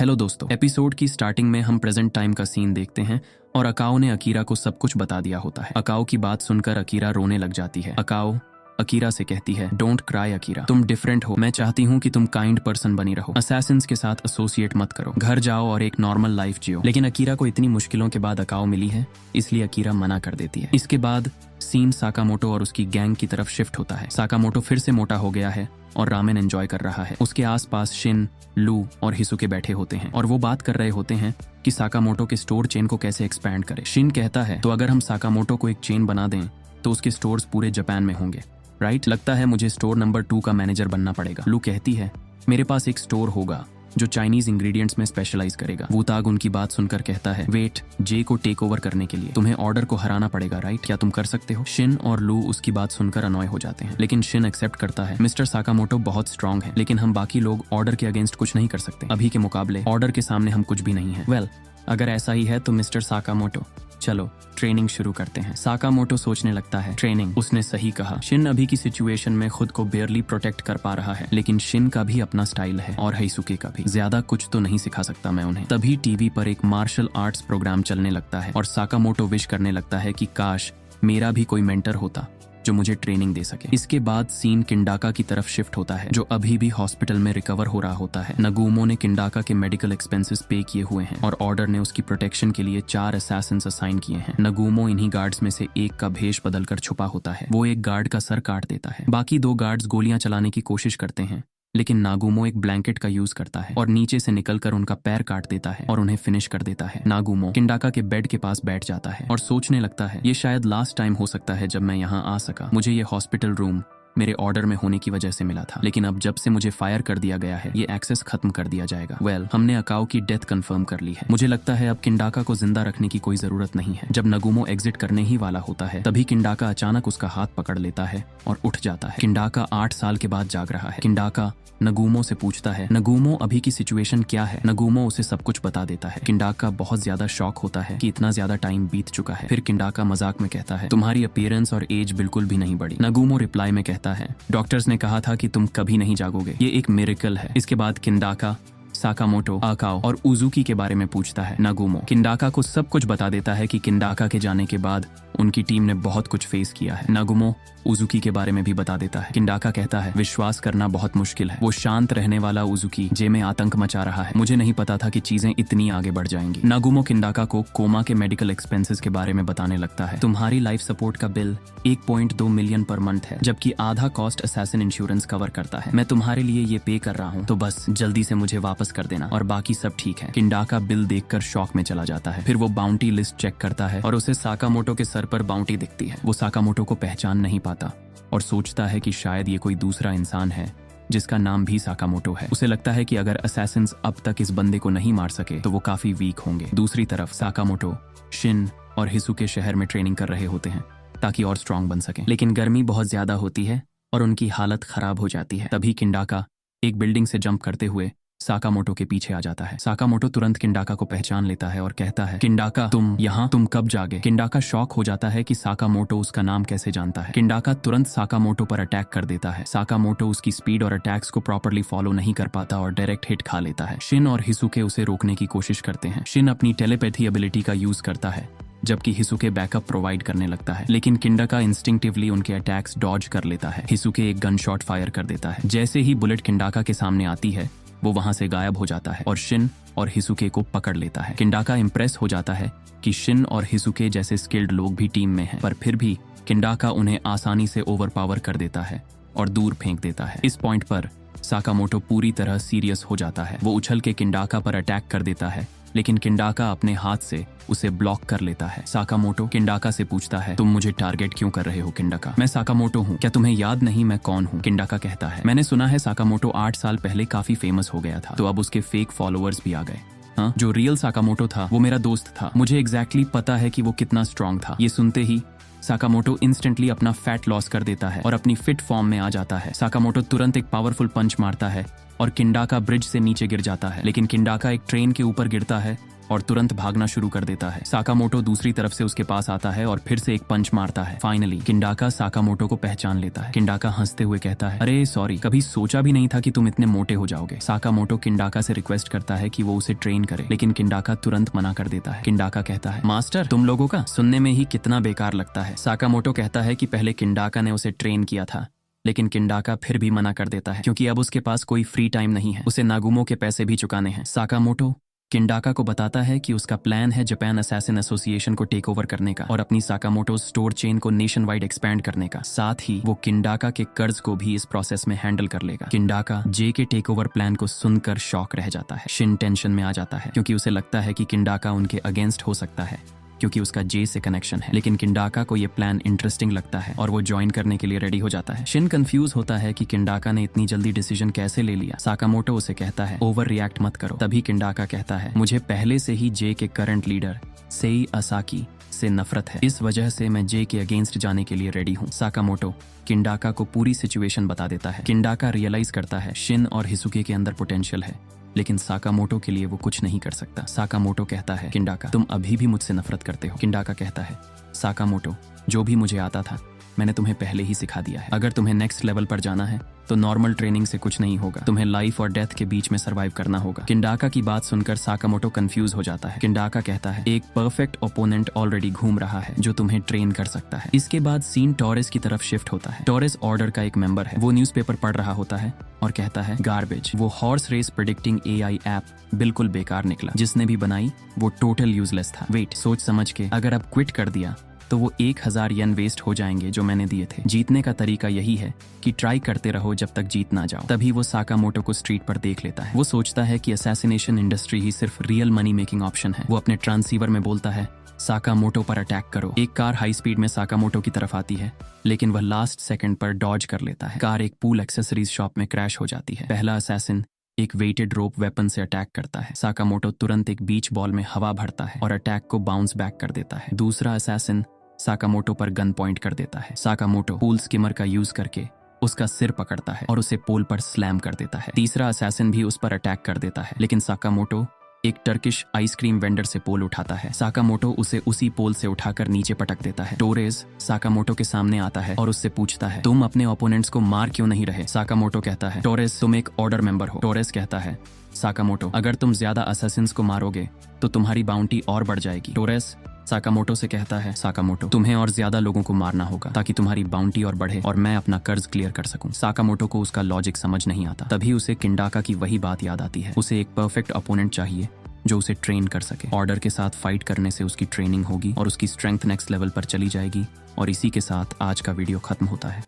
Hello दोस्तों, episode की starting में हम प्रेजेंट टाइम का सीन देखते हैं और अकाओ ने अकीरा को सब कुछ बता दिया होता है। अकाओ की बात सुनकर अकीरा रोने लग जाती है। अकाओ अकीरा से कहती है, डोंट क्राई अकीरा, तुम डिफरेंट हो, मैं चाहती हूँ कि तुम काइंड पर्सन बनी रहो, असैसिन्स के साथ एसोसिएट मत करो, घर जाओ और एक नॉर्मल लाइफ जियो। लेकिन अकीरा को इतनी मुश्किलों के बाद अकाओ मिली है, इसलिए अकीरा मना कर देती है। इसके बाद सीन साकामोटो और उसकी गैंग की तरफ शिफ्ट होता है। साकामोटो फिर से मोटा हो गया है और रामेन एंजॉय कर रहा है। उसके आसपास शिन, लू और हिसुके बैठे होते हैं और वो बात कर रहे होते हैं कि साकामोटो के स्टोर चेन को कैसे एक्सपैंड करे। शिन कहता है, तो अगर हम साकामोटो को एक चेन बना दें तो उसके स्टोर्स पूरे जापान में होंगे, राइट? लगता है मुझे स्टोर नंबर 2 का मैनेजर बनना पड़ेगा। लू कहती है, मेरे पास एक स्टोर होगा जो चाइनीज इंग्रेडिएंट्स में स्पेशलाइज करेगा। वूताग उनकी बात सुनकर कहता है, वेट, जे को टेक ओवर करने के लिए तुम्हें ऑर्डर को हराना पड़ेगा, राइट? क्या तुम कर सकते हो? शिन और लू उसकी बात सुनकर अनॉय हो जाते हैं, लेकिन शिन एक्सेप्ट करता है, मिस्टर साकामोटो बहुत स्ट्रांग है, लेकिन हम बाकी लोग ऑर्डर के अगेंस्ट कुछ नहीं कर सकते। अभी के मुकाबले ऑर्डर के सामने हम कुछ भी नहीं है। वेल, अगर ऐसा ही है तो मिस्टर साकामोटो, चलो ट्रेनिंग शुरू करते हैं। साकामोटो सोचने लगता है, ट्रेनिंग, उसने सही कहा। शिन अभी की सिचुएशन में खुद को बेयरली प्रोटेक्ट कर पा रहा है, लेकिन शिन का भी अपना स्टाइल है और हिसुके का भी। ज्यादा कुछ तो नहीं सिखा सकता मैं उन्हें। तभी टीवी पर एक मार्शल आर्ट्स प्रोग्राम चलने लगता है और साकामोटो विश करने लगता है कि काश मेरा भी कोई मेंटर होता जो मुझे ट्रेनिंग दे सके। इसके बाद सीन किंडाका की तरफ शिफ्ट होता है, जो अभी भी हॉस्पिटल में रिकवर हो रहा होता है। नगुमो ने किंडाका के मेडिकल एक्सपेंसेस पे किए हुए हैं और ऑर्डर ने उसकी प्रोटेक्शन के लिए 4 असैसिन्स असाइन किए हैं। नगुमो इन्हीं गार्ड्स में से एक का भेष बदलकर छुपा होता है। वो एक गार्ड का सर काट देता है। बाकी 2 गार्ड्स गोलियां चलाने की कोशिश करते हैं, लेकिन नागुमो एक ब्लैंकेट का यूज करता है और नीचे से निकलकर उनका पैर काट देता है और उन्हें फिनिश कर देता है। नागुमो किंडाका के बेड के पास बैठ जाता है और सोचने लगता है, ये शायद लास्ट टाइम हो सकता है जब मैं यहाँ आ सका। मुझे ये हॉस्पिटल रूम मेरे ऑर्डर में होने की वजह से मिला था, लेकिन अब जब से मुझे फायर कर दिया गया है, ये एक्सेस खत्म कर दिया जाएगा। वेल, हमने अकाओ की डेथ कंफर्म कर ली है। मुझे लगता है अब किंडाका को जिंदा रखने की कोई जरूरत नहीं है। जब नगुमो एग्जिट करने ही वाला होता है, तभी किंडाका अचानक उसका हाथ पकड़ लेता है और उठ जाता है। किंडाका 8 साल के बाद जाग रहा है। किंडाका नगुमो से पूछता है, नगुमो अभी की सिचुएशन क्या है? नगुमो उसे सब कुछ बता देता है। किंडाका बहुत ज्यादा शॉक होता है कि इतना ज्यादा टाइम बीत चुका है। फिर किंडाका मजाक में कहता है, तुम्हारी अपीयरेंस और एज बिल्कुल भी नहीं बढ़ी। नगुमो रिप्लाई में कहता है, डॉक्टर्स ने कहा था कि तुम कभी नहीं जागोगे, ये एक मिरेकल है। इसके बाद किंडाका साकामोटो, अकाओ और उजुकी के बारे में पूछता है। नगुमो किंडाका को सब कुछ बता देता है कि किंडाका के जाने के बाद उनकी टीम ने बहुत कुछ फेस किया है। नगुमो उजुकी के बारे में भी बता देता है। किंडाका कहता है, विश्वास करना बहुत मुश्किल है, वो शांत रहने वाला उजुकी जे में आतंक मचा रहा है। मुझे नहीं पता था कि चीजें इतनी आगे बढ़ जाएंगी। नगुमो किंडाका को कोमा के मेडिकल एक्सपेंसेस के बारे में बताने लगता है। तुम्हारी लाइफ सपोर्ट का बिल 1.2 मिलियन पर मंथ है, जबकि आधा कॉस्ट असैसिन इंश्योरेंस कवर करता है। मैं तुम्हारे लिए ये पे कर रहा हूँ, तो बस जल्दी से मुझे वापस कर देना और बाकी सब ठीक है। किंडाका बिल देखकर शॉक में चला जाता है। फिर वो बाउंटी लिस्ट चेक करता है और उसे साकामोटो के सर पर बाउंटी दिखती है। वो साकामोटो को पहचान नहीं पाता और सोचता है कि शायद ये कोई दूसरा इंसान है जिसका नाम भी साकामोटो है। उसे लगता है कि अगर असैसिन्स अब तक इस बंदे को नहीं मार सके तो वो काफी वीक होंगे। दूसरी तरफ साकामोटो शिन और हिसुके शहर में ट्रेनिंग कर रहे होते हैं ताकि और स्ट्रांग बन सके, लेकिन गर्मी बहुत ज्यादा होती है और उनकी हालत खराब हो जाती है। तभी किंडाका एक बिल्डिंग से जंप करते हुए साकामोटो के पीछे आ जाता है। साकामोटो तुरंत किंडाका को पहचान लेता है और कहता है, किंडाका तुम यहाँ, तुम कब जागे? किंडाका शॉक हो जाता है कि साकामोटो उसका नाम कैसे जानता है। किंडाका तुरंत साकामोटो पर अटैक कर देता है। साकामोटो उसकी स्पीड और अटैक्स को प्रॉपर्ली फॉलो नहीं कर पाता और डायरेक्ट हिट खा लेता है। शिन और हिसुके उसे रोकने की कोशिश करते हैं। शिन अपनी टेलीपैथी एबिलिटी का यूज करता है, जबकि हिसुके बैकअप प्रोवाइड करने लगता है, लेकिन किंडाका इंस्टिंक्टिवली उनके अटैक्स डॉज कर लेता है। हिसुके एक गन शॉट फायर कर देता है। जैसे ही बुलेट किंडाका के सामने आती है, वो वहां से गायब हो जाता है और शिन और हिसुके को पकड़ लेता है। किंडाका इंप्रेस हो जाता है कि शिन और हिसुके जैसे स्किल्ड लोग भी टीम में हैं, पर फिर भी किंडाका उन्हें आसानी से ओवरपावर कर देता है और दूर फेंक देता है। इस पॉइंट पर साकामोटो पूरी तरह सीरियस हो जाता है। वो उछल के किंडाका पर अटैक कर देता है, लेकिन किंडाका अपने हाथ से उसे ब्लॉक कर लेता है। साकामोटो किंडाका से पूछता है, तुम मुझे टारगेट क्यों कर रहे हो? किंडाका, मैं साकामोटो हूँ, क्या तुम्हें याद नहीं मैं कौन हूँ? किंडाका कहता है, मैंने सुना है साकामोटो 8 साल पहले काफी फेमस हो गया था, तो अब उसके फेक फॉलोअर्स भी आ गए। हाँ, जो रियल साकामोटो था वो मेरा दोस्त था, मुझे एग्जैक्टली पता है कि वो कितना स्ट्रांग था। ये सुनते ही साकामोटो इंस्टेंटली अपना फैट लॉस कर देता है और अपनी फिट फॉर्म में आ जाता है। साकामोटो तुरंत एक पावरफुल पंच मारता है और किंडाका ब्रिज से नीचे गिर जाता है, लेकिन किंडाका एक ट्रेन के ऊपर गिरता है और तुरंत भागना शुरू कर देता है। साकामोटो दूसरी तरफ से उसके पास आता है और फिर से एक पंच मारता है। फाइनली किंडाका साकामोटो को पहचान लेता है। किंडाका हंसते हुए कहता है, अरे सॉरी, कभी सोचा भी नहीं था कि तुम इतने मोटे हो जाओगे। साकामोटो किंडाका से रिक्वेस्ट करता है कि वो उसे ट्रेन करे, लेकिन किंडाका तुरंत मना कर देता है। किंडाका कहता है, मास्टर तुम लोगों का सुनने में ही कितना बेकार लगता है। साकामोटो कहता है कि पहले किंडाका ने उसे ट्रेन किया था, लेकिन किंडाका फिर भी मना कर देता है क्योंकि अब उसके पास कोई फ्री टाइम नहीं है, उसे नागुमो के पैसे भी चुकाने हैं। साकामोटो किंडाका को बताता है कि उसका प्लान है जापान असैसिन एसोसिएशन को टेक ओवर करने का और अपनी साकामोटो स्टोर चेन को नेशन वाइड एक्सपैंड करने का। साथ ही वो किंडाका के कर्ज को भी इस प्रोसेस में हैंडल कर लेगा। किंडाका जे के टेक ओवर प्लान को सुनकर शॉक रह जाता है। शिन टेंशन में आ जाता है क्योंकि उसे लगता है कि किंडाका उनके अगेंस्ट हो सकता है क्योंकि उसका जे से कनेक्शन है, लेकिन किंडाका को ये प्लान इंटरेस्टिंग लगता है और वो ज्वाइन करने के लिए रेडी हो जाता है। शिन कंफ्यूज होता है कि किंडाका ने इतनी जल्दी डिसीजन कैसे ले लिया। साकामोटो उसे कहता है, ओवर रिएक्ट मत करो। तभी किंडाका कहता है, मुझे पहले से ही जे के करंट लीडर सेई असाकी से नफरत है, इस वजह से मैं जे के अगेंस्ट जाने के लिए रेडी हूँ। साकामोटो किंडाका को पूरी सिचुएशन बता देता है। किंडाका रियलाइज करता है शिन और हिसुके के अंदर पोटेंशियल है, लेकिन साकामोटो के लिए वो कुछ नहीं कर सकता। साकामोटो कहता है, किंडाका तुम अभी भी मुझसे नफरत करते हो। किंडाका कहता है, साकामोटो जो भी मुझे आता था मैंने तुम्हें पहले ही सिखा दिया है। अगर तुम्हें नेक्स्ट लेवल पर जाना है तो नॉर्मल ट्रेनिंग से कुछ नहीं होगा, तुम्हें लाइफ और डेथ के बीच में सर्वाइव करना होगा। किंडाका की बात सुनकर साकामोटो कंफ्यूज हो जाता है। किंडाका कहता है, एक परफेक्ट ओपोनेंट ऑलरेडी घूम रहा है जो तुम्हें ट्रेन कर सकता है। इसके बाद सीन टॉरेस की तरफ शिफ्ट होता है। टॉरेस ऑर्डर का एक मेंबर है। वो न्यूज़पेपर पढ़ रहा होता है और कहता है, गार्बेज, वो horse race predicting AI app बिल्कुल बेकार निकला। जिसने भी बनाई वो टोटल यूजलेस था। वेट, सोच समझ के अगर अब क्विट कर दिया तो वो 1000 येन वेस्ट हो जाएंगे जो मैंने दिए थे। जीतने का तरीका यही है कि ट्राई करते रहो जब तक जीत ना जाओ। तभी वो साकामोटो को स्ट्रीट पर देख लेता है। वो सोचता है कि असैसिनेशन इंडस्ट्री ही सिर्फ रियल मनी मेकिंग ऑप्शन है। वो अपने ट्रांसीवर में बोलता है, साकामोटो पर अटैक करो। एक कार हाई स्पीड में साकामोटो की तरफ आती है, लेकिन वह लास्ट सेकंड पर डॉज कर लेता है। कार एक पूल एक्सेसरीज शॉप में क्रैश हो जाती है। पहला असैसिन एक वेटेड रोप वेपन से अटैक करता है। साकामोटो तुरंत एक बीच बॉल में हवा भरता है और अटैक को बाउंस बैक कर देता है। दूसरा असैसिन साकामोटो पर गन पॉइंट कर देता है। साकामोटो पूल स्किमर का यूज करके उसका सिर पकड़ता है और उसे पोल पर स्लैम कर देता है। तीसरा असैसिन भी उस पर अटैक कर देता है, लेकिन साकामोटो एक टर्किश आइसक्रीम वेंडर से पोल उठाता है। साकामोटो उसे उसी पोल से उठाकर नीचे पटक देता है। टोरेस साकामोटो के सामने आता है और उससे पूछता है, तुम अपने ओपोनेंट्स को मार क्यों नहीं रहे? साकामोटो कहता है, टोरेस तुम एक ऑर्डर मेंबर हो। टोरेस कहता है, साकामोटो अगर तुम ज्यादा असैसिन्स को मारोगे तो तुम्हारी बाउंटी और बढ़ जाएगी। टोरेस साकामोटो से कहता है, साकामोटो तुम्हें और ज्यादा लोगों को मारना होगा ताकि तुम्हारी बाउंटी और बढ़े और मैं अपना कर्ज क्लियर कर सकूं। साकामोटो को उसका लॉजिक समझ नहीं आता। तभी उसे किंडाका की वही बात याद आती है। उसे एक परफेक्ट अपोनेंट चाहिए जो उसे ट्रेन कर सके। ऑर्डर के साथ फाइट करने से उसकी ट्रेनिंग होगी और उसकी स्ट्रेंथ नेक्स्ट लेवल पर चली जाएगी। और इसी के साथ आज का वीडियो खत्म होता है।